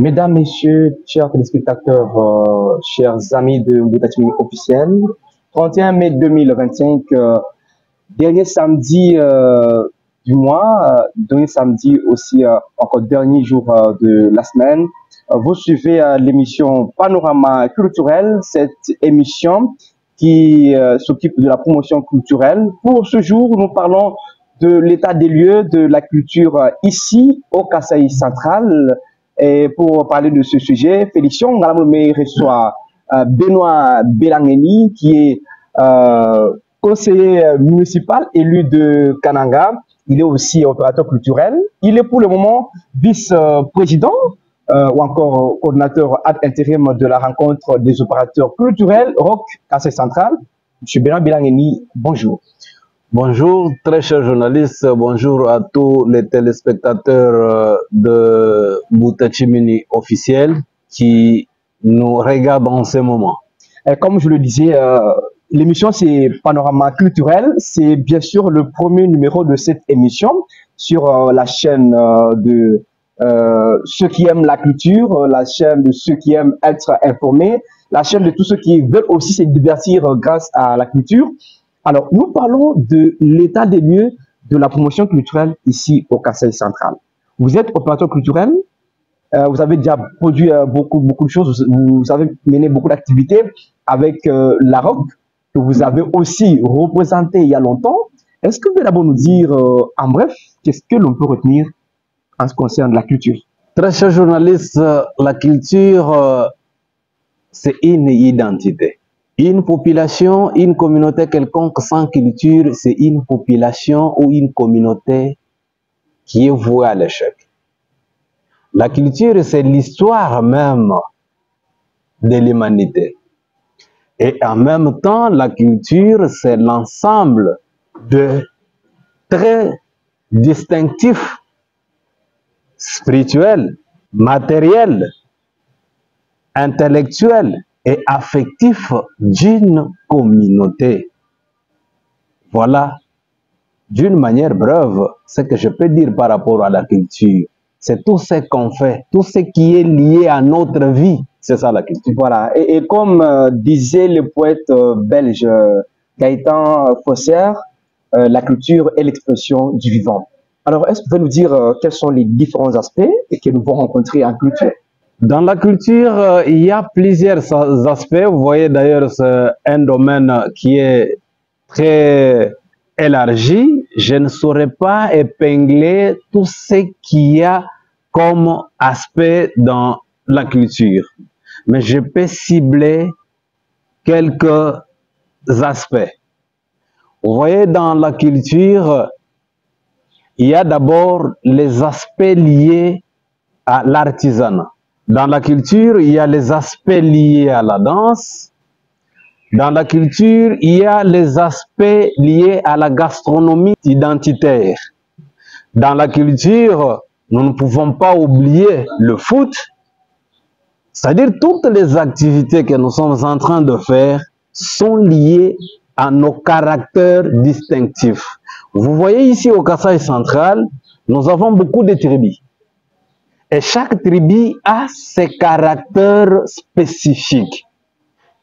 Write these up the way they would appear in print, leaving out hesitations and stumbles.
Mesdames, Messieurs, chers téléspectateurs, chers amis de Boutachimi officiel, 31 mai 2025, dernier samedi du mois, dernier samedi aussi, encore dernier jour de la semaine, vous suivez l'émission Panorama culturel, cette émission qui s'occupe de la promotion culturelle. Pour ce jour, nous parlons de l'état des lieux de la culture ici au Kasaï central. Et pour parler de ce sujet, Félixion Ngalamoume reçoit Benoît Belangeni, qui est conseiller municipal élu de Kananga. Il est aussi opérateur culturel. Il est pour le moment vice-président ou encore coordinateur ad intérim de la rencontre des opérateurs culturels ROC Kasaï central. Monsieur Benoît Belangeni, bonjour. Bonjour, très chers journalistes, bonjour à tous les téléspectateurs de Boutachimini officiel qui nous regardent en ce moment. Et comme je le disais, l'émission c'est Panorama culturel, c'est bien sûr le premier numéro de cette émission sur la chaîne de ceux qui aiment la culture, la chaîne de ceux qui aiment être informés, la chaîne de tous ceux qui veulent aussi se divertir grâce à la culture. Alors, nous parlons de l'état des lieux de la promotion culturelle ici au Kasaï central. Vous êtes opérateur culturel, vous avez déjà produit beaucoup de choses, vous avez mené beaucoup d'activités avec la ROC, que vous avez aussi représenté il y a longtemps. Est-ce que vous pouvez d'abord nous dire, en bref, qu'est-ce que l'on peut retenir en ce qui concerne la culture? Très chers journalistes, la culture, c'est une identité. Une population, une communauté quelconque sans culture, c'est une population ou une communauté qui est vouée à l'échec. La culture, c'est l'histoire même de l'humanité. Et en même temps, la culture, c'est l'ensemble de traits distinctifs, spirituels, matériels, intellectuels et affectif d'une communauté. Voilà, d'une manière brève, ce que je peux dire par rapport à la culture. C'est tout ce qu'on fait, tout ce qui est lié à notre vie, c'est ça la culture. Voilà, et comme disait le poète belge Gaëtan Fosser, la culture est l'expression du vivant. Alors, est-ce que vous pouvez nous dire quels sont les différents aspects que nous pouvons rencontrer en culture? Dans la culture, il y a plusieurs aspects. Vous voyez d'ailleurs, c'est un domaine qui est très élargi. Je ne saurais pas épingler tout ce qu'il y a comme aspect dans la culture. Mais je peux cibler quelques aspects. Vous voyez, dans la culture, il y a d'abord les aspects liés à l'artisanat. Dans la culture, il y a les aspects liés à la danse. Dans la culture, il y a les aspects liés à la gastronomie identitaire. Dans la culture, nous ne pouvons pas oublier le foot. C'est-à-dire toutes les activités que nous sommes en train de faire sont liées à nos caractères distinctifs. Vous voyez ici au Kasaï central, nous avons beaucoup de tribus. Et chaque tribu a ses caractères spécifiques,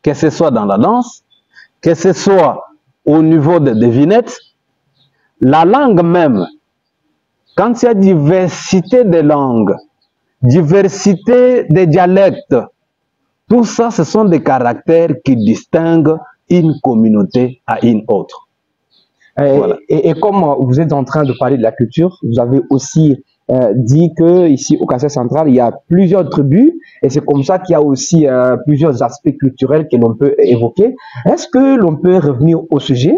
que ce soit dans la danse, que ce soit au niveau des devinettes, la langue même. Quand il y a diversité de langues, diversité de dialectes, tout ça, ce sont des caractères qui distinguent une communauté à une autre. Voilà. Et comme vous êtes en train de parler de la culture, vous avez aussi dit que ici au Kasaï central, il y a plusieurs tribus et c'est comme ça qu'il y a aussi plusieurs aspects culturels que l'on peut évoquer. Est-ce que l'on peut revenir au sujet?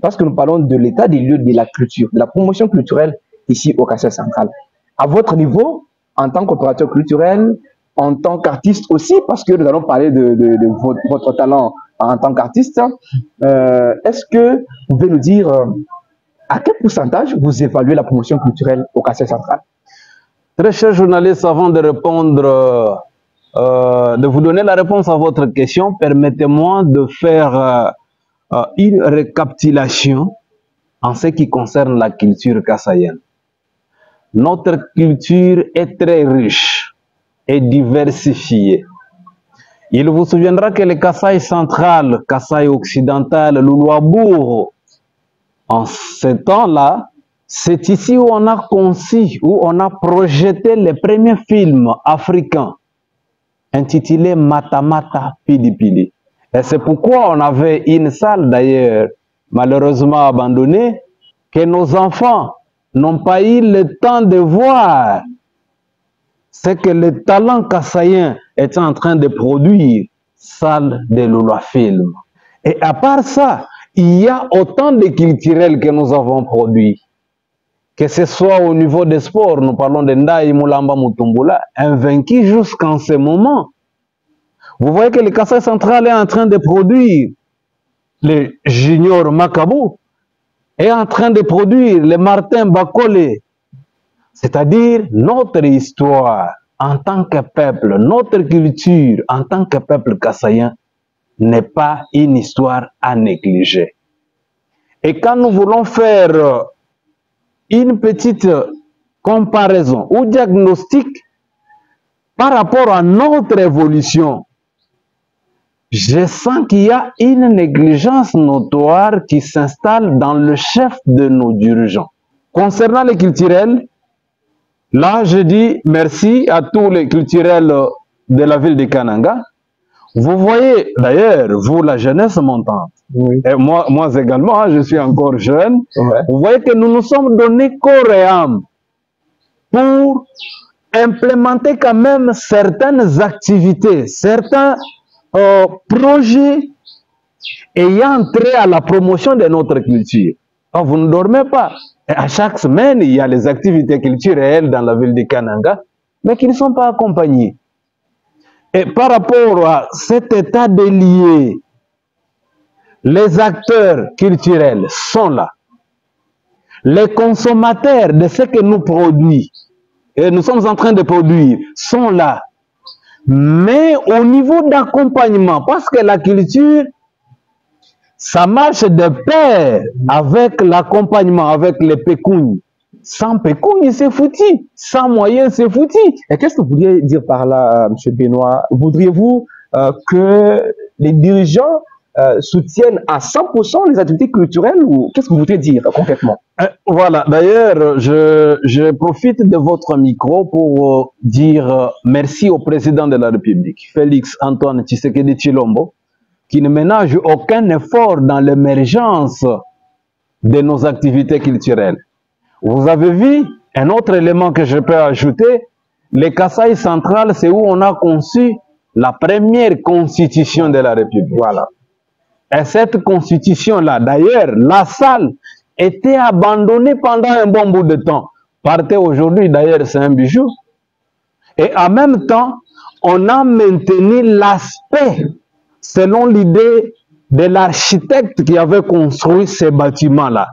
Parce que nous parlons de l'état des lieux de la culture, de la promotion culturelle ici au Kasaï central. À votre niveau, en tant qu'opérateur culturel, en tant qu'artiste aussi, parce que nous allons parler de votre talent en tant qu'artiste, est-ce que vous pouvez nous dire à quel pourcentage vous évaluez la promotion culturelle au Kasaï central? Très cher journaliste, avant de répondre, de vous donner la réponse à votre question, permettez-moi de faire une récapitulation en ce qui concerne la culture kassaïenne. Notre culture est très riche. et diversifiée. Il vous souviendra que le Kasaï central, Kasaï occidental, le Louabourg, en ce temps-là, c'est ici où on a conçu, où on a projeté les premiers films africains intitulés Mata Mata Pili Pili. Et c'est pourquoi on avait une salle d'ailleurs, malheureusement abandonnée, que nos enfants n'ont pas eu le temps de voir. C'est que le talent kassaïen est en train de produire, salle de Lula Film. Et à part ça, il y a autant de culturels que nous avons produits. Que ce soit au niveau des sports, nous parlons de Ndaï Moulamba Mutumbula, invaincu jusqu'en ce moment. Vous voyez que le Kasaï central est en train de produire le Junior Makabou, est en train de produire le Martin Bakole, c'est-à-dire notre histoire en tant que peuple, notre culture en tant que peuple kassaïen n'est pas une histoire à négliger. Et quand nous voulons faire une petite comparaison ou diagnostic par rapport à notre évolution, je sens qu'il y a une négligence notoire qui s'installe dans le chef de nos dirigeants. Concernant les culturels, là je dis merci à tous les culturels de la ville de Kananga. Vous voyez d'ailleurs, vous la jeunesse montante, oui. Et moi également, hein, je suis encore jeune, ouais. Vous voyez que nous nous sommes donné corps et âme pour implémenter quand même certaines activités, certains projets ayant trait à la promotion de notre culture. Alors, vous ne dormez pas. Et à chaque semaine, il y a les activités culturelles dans la ville de Kananga, mais qui ne sont pas accompagnées. Et par rapport à cet état de lié, les acteurs culturels sont là. Les consommateurs de ce que nous produisons, et nous sommes en train de produire, sont là. Mais au niveau d'accompagnement, parce que la culture, ça marche de pair avec l'accompagnement, avec les pécounes. Sans pécounes, c'est foutu. Sans moyens, c'est foutu. Et qu'est-ce que vous vouliez dire par là, M. Benoît? Voudriez-vous que les dirigeants soutiennent à 100% les activités culturelles ou qu'est-ce que vous voudriez dire concrètement? Voilà, d'ailleurs, je profite de votre micro pour dire merci au président de la République, Félix Antoine Tshisekedi Tshilombo, qui ne ménage aucun effort dans l'émergence de nos activités culturelles. Vous avez vu un autre élément que je peux ajouter, le Kasaï central, c'est où on a conçu la première constitution de la République. Voilà. Et cette constitution-là, d'ailleurs, la salle était abandonnée pendant un bon bout de temps. Partez aujourd'hui, d'ailleurs, c'est un bijou. Et en même temps, on a maintenu l'aspect selon l'idée de l'architecte qui avait construit ces bâtiments-là.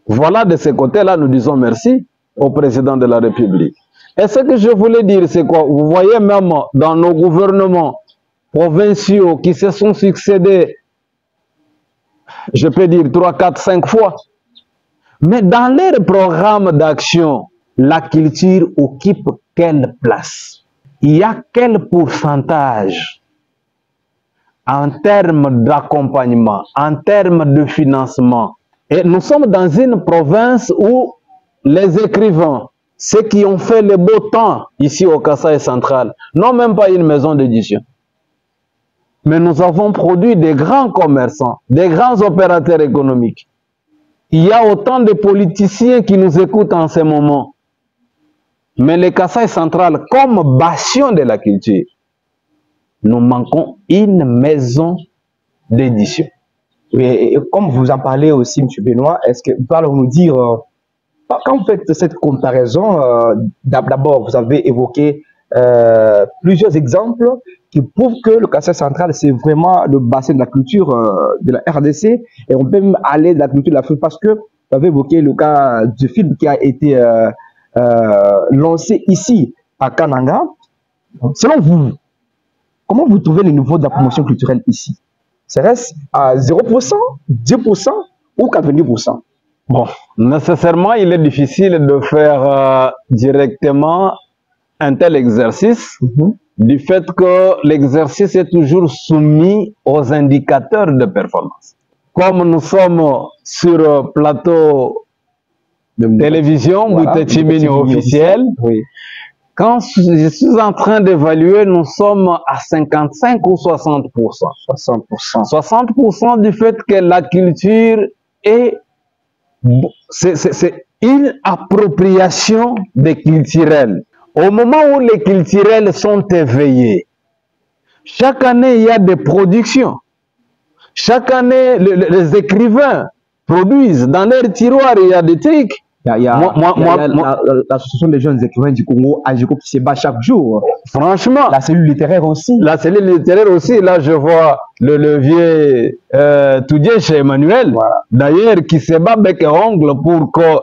Voilà, de ce côté-là, nous disons merci au président de la République. Et ce que je voulais dire, c'est quoi? Vous voyez même dans nos gouvernements provinciaux qui se sont succédés, je peux dire 3, 4, 5 fois. Mais dans leur programme d'action, la culture occupe quelle place? Il y a quel pourcentage en termes d'accompagnement, en termes de financement? Et nous sommes dans une province où les écrivains, ceux qui ont fait le beau temps ici au Kasaï central, n'ont même pas une maison d'édition. Mais nous avons produit des grands commerçants, des grands opérateurs économiques. Il y a autant de politiciens qui nous écoutent en ce moment. Mais le Kasaï central, comme bastion de la culture, nous manquons une maison d'édition. Oui, et comme vous en parlez aussi, M. Benoît, est-ce que vous pouvez nous dire, quand vous faites cette comparaison, d'abord, vous avez évoqué plusieurs exemples qui prouvent que le Kasaï central, c'est vraiment le bassin de la culture de la RDC, et on peut même aller de la culture de l'Afrique, parce que vous avez évoqué le cas du film qui a été lancé ici, à Kananga. Selon vous, comment vous trouvez le niveau de la promotion culturelle ici? Ça reste à 0%, 10% ou 90%? Bon, nécessairement, il est difficile de faire directement un tel exercice Mhm. du fait que l'exercice est toujours soumis aux indicateurs de performance. Comme nous sommes sur plateau télévision, Voilà, Boutechimini officiel, oui. quand je suis en train d'évaluer, nous sommes à 55 ou 60%. 60%. 60% du fait que la culture est, c'est une appropriation des culturels. Au moment où les culturels sont éveillés, chaque année, il y a des productions. Chaque année, les écrivains produisent. Dans leurs tiroirs, il y a des trucs. Il y a l'association des jeunes écrivains du Congo, AGECO, qui se bat chaque jour. Franchement. La cellule littéraire aussi. La cellule littéraire aussi. Là, je vois le levier Toudier chez Emmanuel. Voilà. D'ailleurs, qui se bat bec et ongle pour que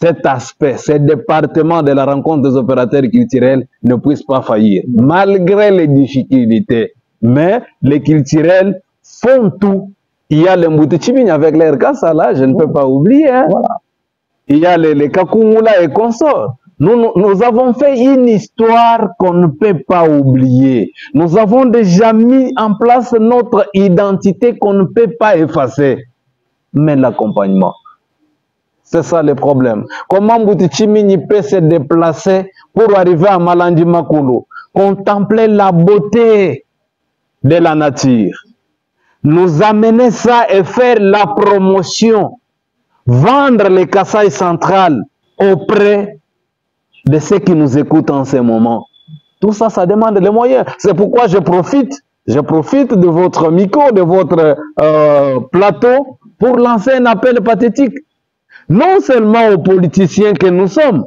cet aspect, ce département de la rencontre des opérateurs culturels ne puisse pas faillir, malgré les difficultés. Mais les culturels font tout. Il y a les Moutechimini avec l'air Kassa, là, je ne peux pas oublier. Hein. Voilà. Il y a les Kakungula et consorts. Nous avons fait une histoire qu'on ne peut pas oublier. Nous avons déjà mis en place notre identité qu'on ne peut pas effacer. Mais l'accompagnement, c'est ça le problème. Comment Boutichimini peut se déplacer pour arriver à Malandi Makulu, contempler la beauté de la nature, nous amener ça et faire la promotion, vendre les Kasaï centrales auprès de ceux qui nous écoutent en ce moment. Tout ça, ça demande les moyens. C'est pourquoi je profite de votre micro, de votre plateau pour lancer un appel pathétique. Non seulement aux politiciens que nous sommes,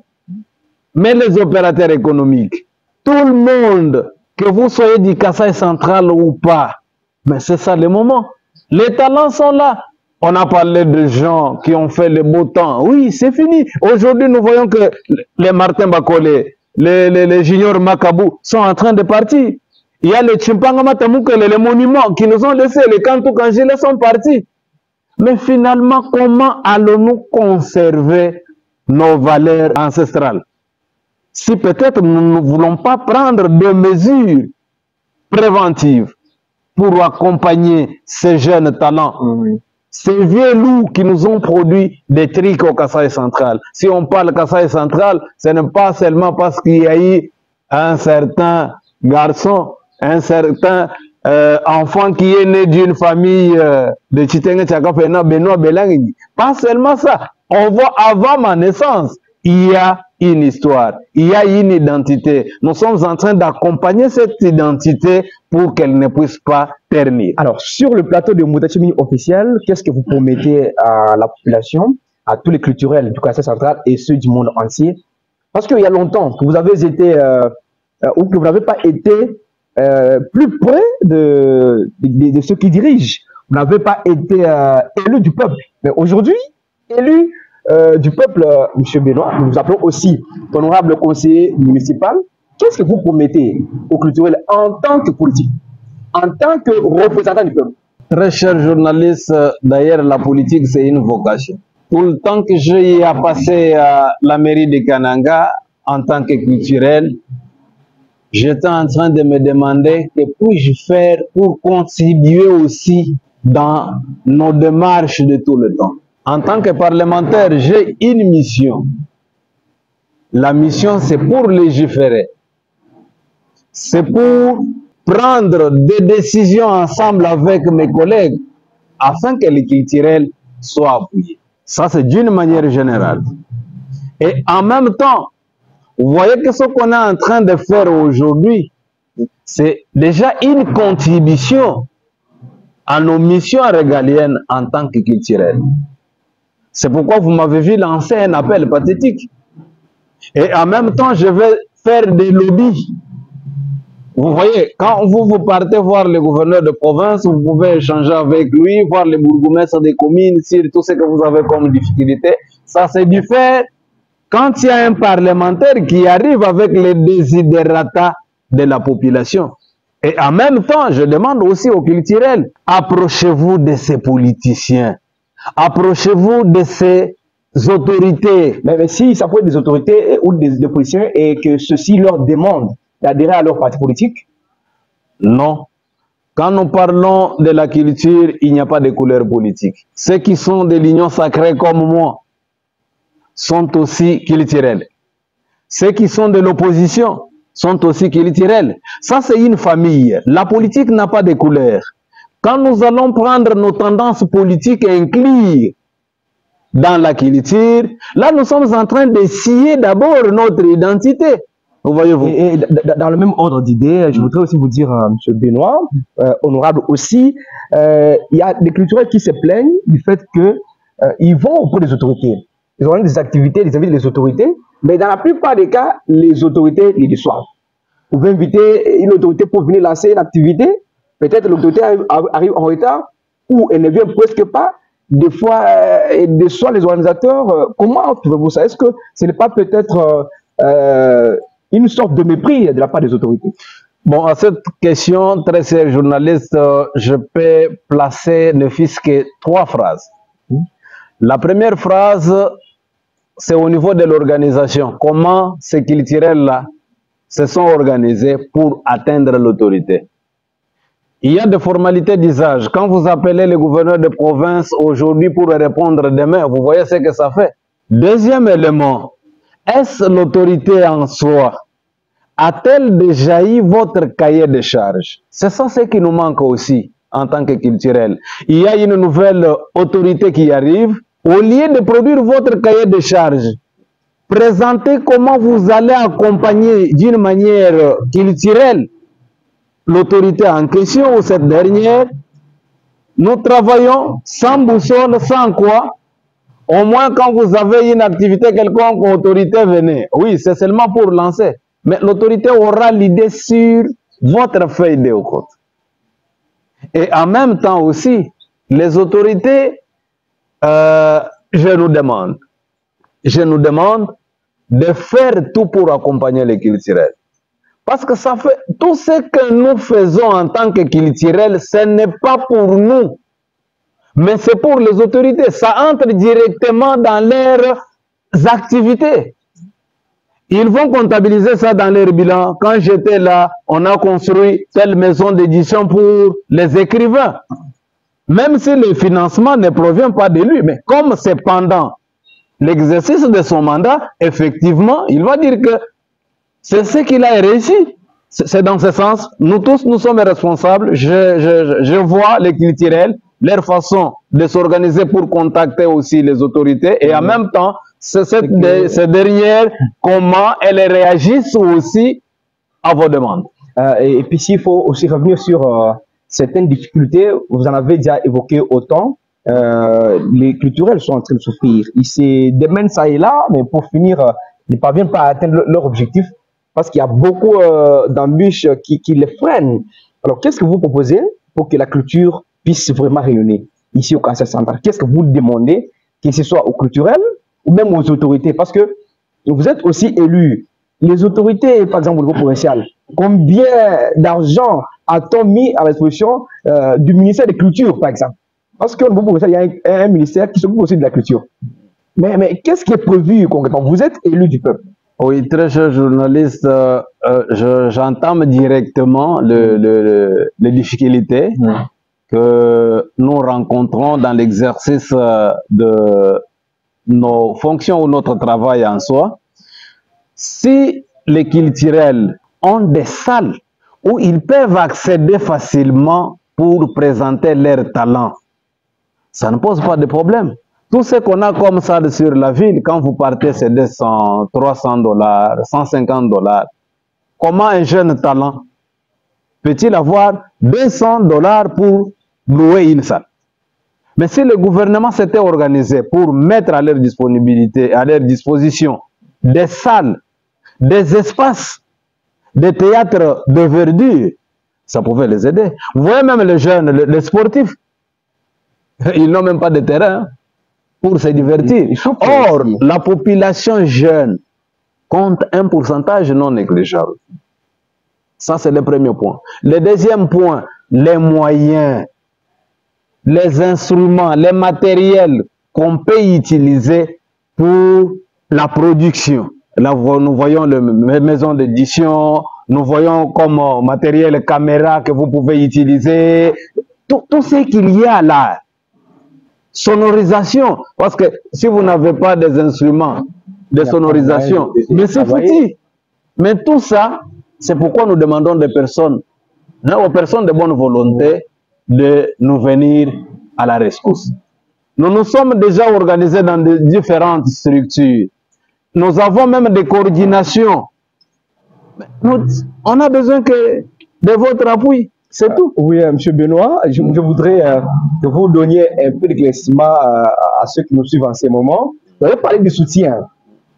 mais les opérateurs économiques. Tout le monde, que vous soyez du Kasaï central ou pas, mais c'est ça le moment. Les talents sont là. On a parlé de gens qui ont fait le beau temps. Oui, c'est fini. Aujourd'hui, nous voyons que les Martin Bakole, les juniors Makabou sont en train de partir. Il y a les Chimpangamatamukele, les monuments qui nous ont laissés, les Kantou Kanjile sont partis. Mais finalement, comment allons-nous conserver nos valeurs ancestrales? Si peut-être nous ne voulons pas prendre des mesures préventives pour accompagner ces jeunes talents, ces vieux loups qui nous ont produit des trucs au Kasaï central. Si on parle Kasaï central, ce n'est pas seulement parce qu'il y a eu un certain garçon, un certain enfant qui est né d'une famille de Chitenge Tchakafena, Benoît Belangini. Pas seulement ça. On voit avant ma naissance, il y a une histoire, il y a une identité. Nous sommes en train d'accompagner cette identité pour qu'elle ne puisse pas ternir. Alors, sur le plateau de Moutechimini officiel, qu'est-ce que vous promettez à la population, à tous les culturels du Kasaï central et ceux du monde entier? Parce qu'il y a longtemps que vous avez été, ou que vous n'avez pas été plus près de ceux qui dirigent. Vous n'avez pas été élu du peuple. Mais aujourd'hui, élu du peuple, M. Benoît, nous appelons aussi honorable conseiller municipal. Qu'est-ce que vous promettez aux culturels en tant que politique, en tant que représentant du peuple? Très cher journaliste, d'ailleurs, la politique, c'est une vocation. Tout le temps que j'ai passé à la mairie de Kananga en tant que culturel, j'étais en train de me demander que puis-je faire pour contribuer aussi dans nos démarches de tout le temps. En tant que parlementaire, j'ai une mission. La mission, c'est pour légiférer. C'est pour prendre des décisions ensemble avec mes collègues afin que les culturels soient appuyés. Ça, c'est d'une manière générale. Et en même temps, vous voyez que ce qu'on est en train de faire aujourd'hui, c'est déjà une contribution à nos missions régaliennes en tant que culturels. C'est pourquoi vous m'avez vu lancer un appel pathétique. Et en même temps, je vais faire des lobbies. Vous voyez, quand vous partez voir le gouverneur de province, vous pouvez échanger avec lui, voir les bourgmestres des communes, sur tout ce que vous avez comme difficulté. Ça, c'est du fait quand il y a un parlementaire qui arrive avec les desiderata de la population. Et en même temps, je demande aussi aux culturels, approchez-vous de ces politiciens. Approchez-vous de ces autorités. Mais si ça peut être des autorités ou des politiciens et que ceux-ci leur demandent d'adhérer à leur parti politique? Non. Quand nous parlons de la culture, il n'y a pas de couleur politique. Ceux qui sont de l'union sacrée comme moi sont aussi culturels. Ceux qui sont de l'opposition sont aussi culturels. Ça, c'est une famille. La politique n'a pas de couleur. Quand nous allons prendre nos tendances politiques et inclure dans la culture, là, nous sommes en train de scier d'abord notre identité. Vous voyez-vous. Et dans le même ordre d'idées, je voudrais aussi vous dire, M. Benoît, honorable aussi, il y a des culturels qui se plaignent du fait qu'ils vont auprès des autorités. Ils ont des activités, ils invitent les autorités, mais dans la plupart des cas, les autorités les déçoivent. Vous pouvez inviter une autorité pour venir lancer une activité, peut-être l'autorité arrive en retard, ou elle ne vient presque pas. Des fois, elle déçoit les organisateurs. Comment trouvez-vous ça? Est-ce que ce n'est pas peut-être une sorte de mépris de la part des autorités? Bon, à cette question, très cher journaliste, je peux placer ne fût-ce que 3 phrases. La première phrase, c'est au niveau de l'organisation. Comment ces culturels-là se sont organisés pour atteindre l'autorité? Il y a des formalités d'usage. Quand vous appelez le gouverneur de province aujourd'hui pour répondre demain, vous voyez ce que ça fait. Deuxième élément, est-ce l'autorité en soi? A-t-elle déjà eu votre cahier de charges? C'est ça ce qui nous manque aussi en tant que culturel. Il y a une nouvelle autorité qui arrive. Au lieu de produire votre cahier de charges, présentez comment vous allez accompagner d'une manière culturelle l'autorité en question ou cette dernière. Nous travaillons sans boussole, sans quoi. Au moins quand vous avez une activité quelconque, autorité, venez. Oui, c'est seulement pour lancer. Mais l'autorité aura l'idée sur votre feuille de route. Et en même temps aussi, les autorités, je nous demande de faire tout pour accompagner les culturels. Parce que ça fait tout ce que nous faisons en tant que culturels, ce n'est pas pour nous, mais c'est pour les autorités. Ça entre directement dans leurs activités. Ils vont comptabiliser ça dans leur bilan. Quand j'étais là, on a construit telle maison d'édition pour les écrivains. Même si le financement ne provient pas de lui, mais comme c'est pendant l'exercice de son mandat, effectivement, il va dire que c'est ce qu'il a réussi. C'est dans ce sens. Nous tous, nous sommes responsables. Je vois les culturels, leur façon de s'organiser pour contacter aussi les autorités et en même temps, ces dernières, comment elles réagissent aussi à vos demandes. Et puis s'il faut aussi revenir sur certaines difficultés, vous en avez déjà évoqué autant, les culturels sont en train de souffrir. Ils se démènent ça et là, mais pour finir, ils ne parviennent pas à atteindre leur objectif parce qu'il y a beaucoup d'embûches qui les freinent. Alors qu'est-ce que vous proposez pour que la culture puisse vraiment rayonner ici au Conseil central? Qu'est-ce que vous demandez, que ce soit aux culturels ou même aux autorités? Parce que vous êtes aussi élus. Les autorités, par exemple au niveau provincial, combien d'argent a-t-on mis à la disposition du ministère de la Culture, par exemple? Parce qu'au niveau provincial, il y a un ministère qui s'occupe aussi de la culture. Mais qu'est-ce qui est prévu concrètement? Vous êtes élu du peuple. Oui, très cher journaliste, j'entame directement les difficultés que nous rencontrons dans l'exercice de nos fonctions ou notre travail en soi. Si les culturels ont des salles où ils peuvent accéder facilement pour présenter leurs talents, ça ne pose pas de problème. Tout ce qu'on a comme salle sur la ville, quand vous partez, c'est 200, 300 $, 150 $. Comment un jeune talent peut-il avoir 200 $ pour louer une salle? Mais si le gouvernement s'était organisé pour mettre à leur disponibilité, à leur disposition des salles, des espaces, des théâtres de verdure, ça pouvait les aider. Vous voyez même les jeunes, les sportifs, ils n'ont même pas de terrain pour se divertir. Or, la population jeune compte un pourcentage non négligeable. Ça, c'est le premier point. Le deuxième point, les moyens, les instruments, les matériels qu'on peut utiliser pour la production. Là, nous voyons les maisons d'édition, nous voyons comme matériel caméra que vous pouvez utiliser, tout ce qu'il y a là. Sonorisation, parce que si vous n'avez pas des instruments de sonorisation, mais c'est foutu. Mais tout ça, c'est pourquoi nous demandons des personnes, aux personnes de bonne volonté, de nous venir à la rescousse. Nous nous sommes déjà organisés dans de différentes structures. Nous avons même des coordinations. On a besoin de votre appui, c'est tout. Oui, M. Benoît, je voudrais que vous donniez un peu d'éclaircissement à ceux qui nous suivent en ce moment. Vous avez parlé du soutien,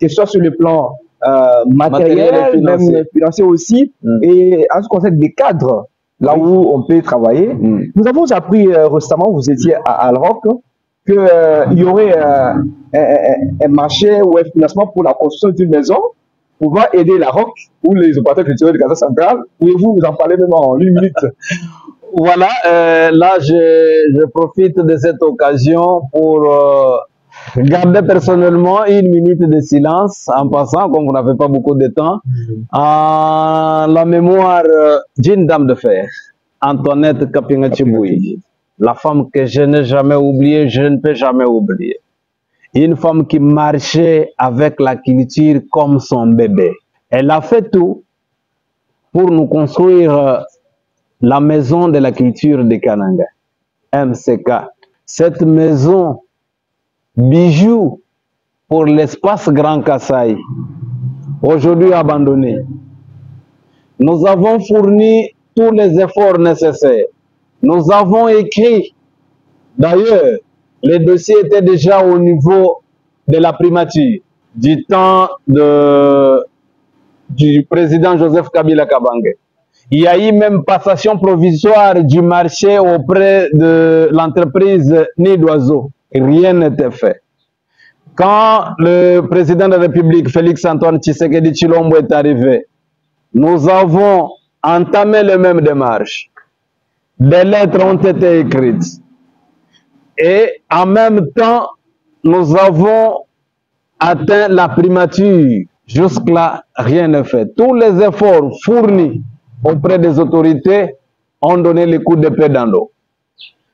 que ce soit sur le plan matériel, même financier aussi, et en ce qui concerne des cadres, là où on peut travailler. Nous avons appris récemment, vous étiez à Alroc, qu'il y aurait un marché ou un financement pour la construction d'une maison pouvant aider la ROC ou les opérateurs culturels de Casa Centrale. Pouvez-vous vous en parler même en 1 minute? Voilà, là je profite de cette occasion pour garder personnellement 1 minute de silence en passant, comme vous n'avez pas beaucoup de temps, en la mémoire d'une dame de fer, Antoinette Kapinga Chiboui. La femme que je n'ai jamais oubliée, je ne peux jamais oublier. Une femme qui marchait avec la culture comme son bébé. Elle a fait tout pour nous construire la maison de la culture de Kananga, MCK. Cette maison, bijou pour l'espace Grand Kasaï, aujourd'hui abandonnée. Nous avons fourni tous les efforts nécessaires. Nous avons écrit, d'ailleurs, les dossiers étaient déjà au niveau de la primature, du temps du président Joseph Kabila Kabange. Il y a eu même passation provisoire du marché auprès de l'entreprise Nid d'Oiseau. Rien n'était fait. Quand le président de la République, Félix-Antoine Tshisekedi Tshilombo, est arrivé, nous avons entamé les mêmes démarches. Des lettres ont été écrites. Et en même temps, nous avons atteint la primature. Jusque-là, rien n'est fait. Tous les efforts fournis auprès des autorités ont donné les coups d'épée dans l'eau.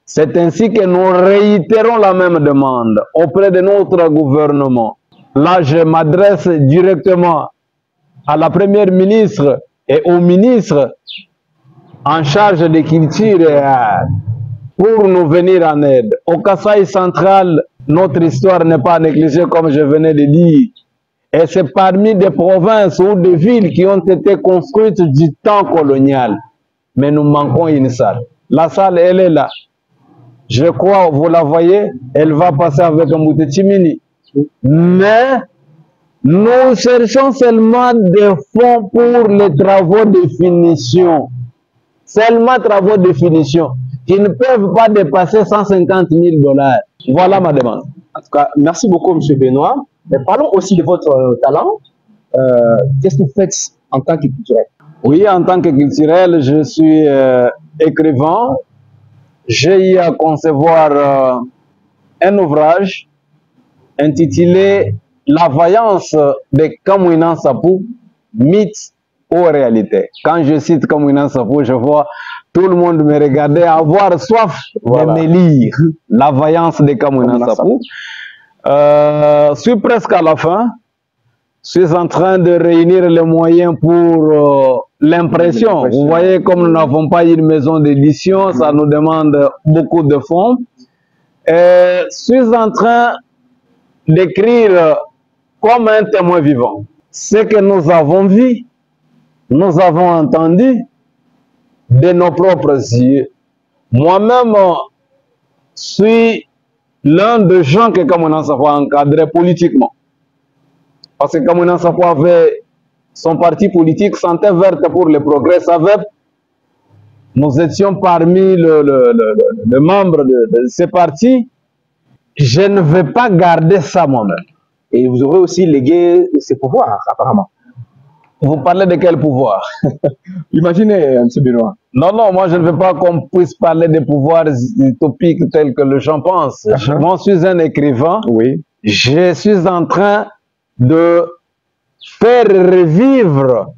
C'est ainsi que nous réitérons la même demande auprès de notre gouvernement. Là, je m'adresse directement à la première ministre et au ministre en charge des cultures et arts pour nous venir en aide. Au Kasaï central, notre histoire n'est pas négligée comme je venais de dire. Et c'est parmi des provinces ou des villes qui ont été construites du temps colonial. Mais nous manquons une salle. La salle, elle est là. Je crois, vous la voyez, elle va passer avec un bout de chimini. Mais nous cherchons seulement des fonds pour les travaux de finition. Seulement travaux de finition qui ne peuvent pas dépasser 150 000 $. Voilà ma demande. En tout cas, merci beaucoup, M. Benoît. Mais parlons aussi de votre talent. Qu'est-ce que vous faites en tant que culturel? Oui, en tant que culturel, je suis écrivain. J'ai eu à concevoir un ouvrage intitulé La vaillance de Kamouina Sapou, mythe ou réalité. Quand je cite Kamouina Sapou, je vois tout le monde me regarder, avoir soif de me lire. La vaillance de Kamouina Sapou. Je suis presque à la fin. Je suis en train de réunir les moyens pour l'impression. Vous voyez, comme nous n'avons pas une maison d'édition, ça nous demande beaucoup de fonds. Je suis en train d'écrire comme un témoin vivant ce que nous avons vu, nous avons entendu de nos propres yeux. Moi-même, je suis l'un des gens que Kamouina Sapou a encadré politiquement. Parce que Kamouina Sapou avait son parti politique Santé Verte pour le Progrès, SAVEP. Nous étions parmi les membres de ce parti. Je ne vais pas garder ça moi-même. Et vous aurez aussi légué ces pouvoirs, apparemment. Vous parlez de quel pouvoir? Imaginez, M. Benoît. Non, non, moi je ne veux pas qu'on puisse parler des pouvoirs utopiques tels que les gens pensent. Moi je suis un écrivain. Oui. je suis en train de faire revivre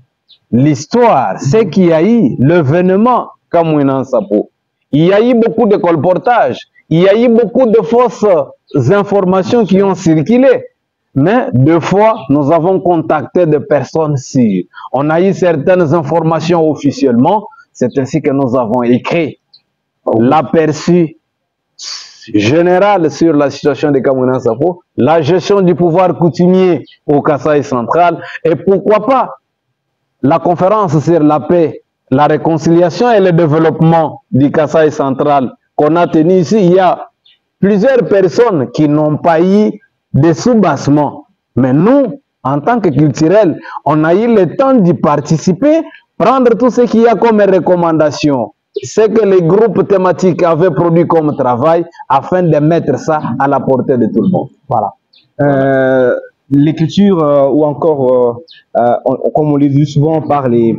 l'histoire, ce qu'il y a eu, l'événement Kamouina Sapo. Il y a eu beaucoup de colportages, il y a eu beaucoup de fausses informations qui ont circulé. Mais deux fois, nous avons contacté des personnes sûres. On a eu certaines informations officiellement, c'est ainsi que nous avons écrit l'aperçu général sur la situation de Kamouina Sapo, la gestion du pouvoir coutumier au Kasaï central, et pourquoi pas la conférence sur la paix, la réconciliation et le développement du Kasaï central qu'on a tenu ici. Il y a plusieurs personnes qui n'ont pas eu de soubassement. Mais nous, en tant que culturels, on a eu le temps d'y participer, prendre tout ce qu'il y a comme recommandation, ce que les groupes thématiques avaient produit comme travail, afin de mettre ça à la portée de tout le monde. Voilà. L'écriture ou encore, comme on le dit souvent par les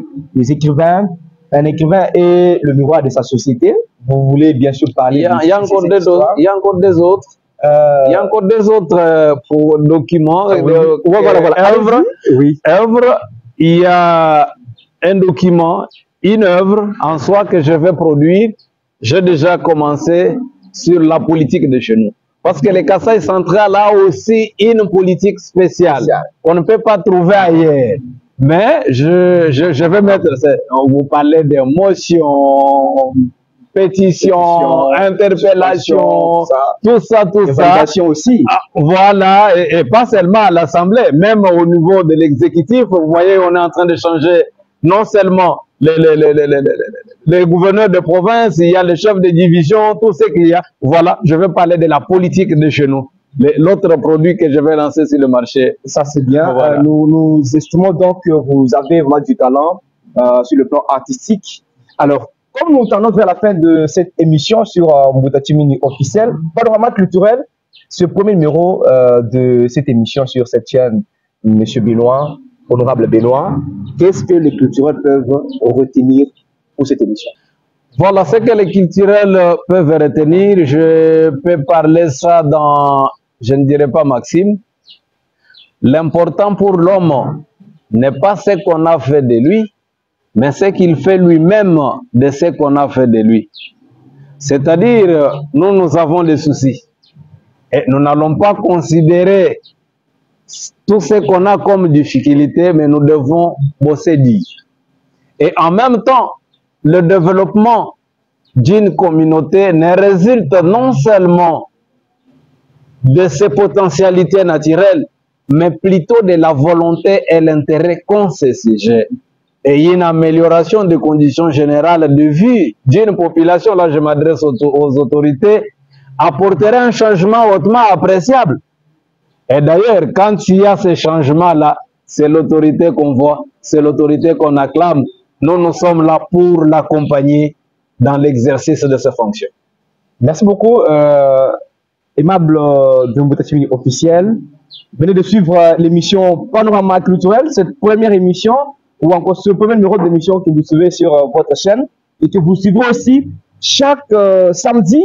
écrivains, un écrivain est le miroir de sa société. Vous voulez bien sûr parler. Il y a encore des autres. Il y a encore des autres. Il y a encore des autres pour documents. Œuvre. Oui. Œuvre. Il y a un document, une œuvre en soi que je vais produire. J'ai déjà commencé sur la politique de chez nous. Parce que le Kasaï central a aussi une politique spéciale qu'on ne peut pas trouver ailleurs. Mais je vais mettre, vous parlez de motions, pétitions, interpellations, tout ça. Aussi. Ah, voilà, et pas seulement à l'Assemblée, même au niveau de l'exécutif, vous voyez, on est en train de changer non seulement les gouverneurs de province, il y a les chefs de division, tout ce qu'il y a. Voilà, je vais parler de la politique de chez nous. L'autre produit que je vais lancer sur le marché. Ça, c'est bien. Voilà. Nous estimons donc que vous avez vraiment du talent sur le plan artistique. Alors, comme nous tendons vers la fin de cette émission sur Mbutati Mini officiel, Panorama culturel, ce premier numéro de cette émission sur cette chaîne, Monsieur Benoît, honorable Benoît, qu'est-ce que les culturels peuvent retenir pour cette émission? Voilà ce que les culturels peuvent retenir. Je peux parler ça dans, je ne dirais pas Maxime. L'important pour l'homme n'est pas ce qu'on a fait de lui, mais ce qu'il fait lui-même de ce qu'on a fait de lui. C'est-à-dire, nous avons des soucis. Et nous n'allons pas considérer tout ce qu'on a comme difficulté, mais nous devons bosser dire. Et en même temps, le développement d'une communauté ne résulte non seulement de ses potentialités naturelles, mais plutôt de la volonté et l'intérêt qu'ont ces sujets. Et une amélioration des conditions générales de vie d'une population, là je m'adresse aux autorités, apporterait un changement hautement appréciable. Et d'ailleurs, quand il y a ces changements-là, c'est l'autorité qu'on voit, c'est l'autorité qu'on acclame. Nous sommes là pour l'accompagner dans l'exercice de ses fonctions. Merci beaucoup, aimable de Mbutati Mini officiel. Venez de suivre l'émission Panorama culturel, cette première émission, ou encore ce premier numéro d'émission que vous suivez sur votre chaîne, et que vous suivez aussi chaque samedi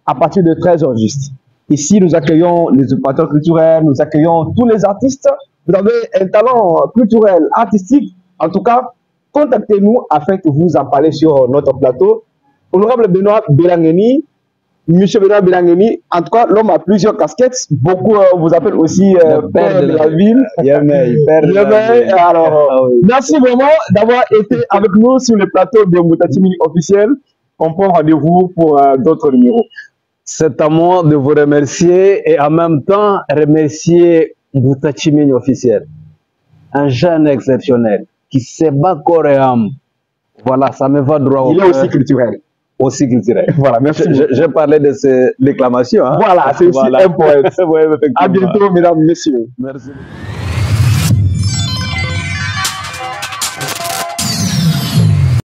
à partir de 13h juste. Ici, nous accueillons les opérateurs culturels, nous accueillons tous les artistes. Vous avez un talent culturel, artistique. En tout cas, contactez-nous afin que vous en parlez sur notre plateau. Honorable Benoît Belangeni, Monsieur Benoît Belangeni, en tout cas, l'homme a plusieurs casquettes. Beaucoup vous appellent aussi père de la ville. Alors, merci vraiment d'avoir été avec nous sur le plateau de Mbutati Mini officiel. On prend rendez-vous pour d'autres numéros. C'est à moi de vous remercier et en même temps remercier Mbutati Mini officiel. Un jeune exceptionnel qui se bat corps et âme. Voilà, ça me va droit au cœur. Il est aussi culturel. Aussi culturel. Voilà, merci. J'ai parlé de ces déclamations. Hein? Voilà, c'est aussi un poète. Ouais, à bientôt, mesdames, messieurs. Merci.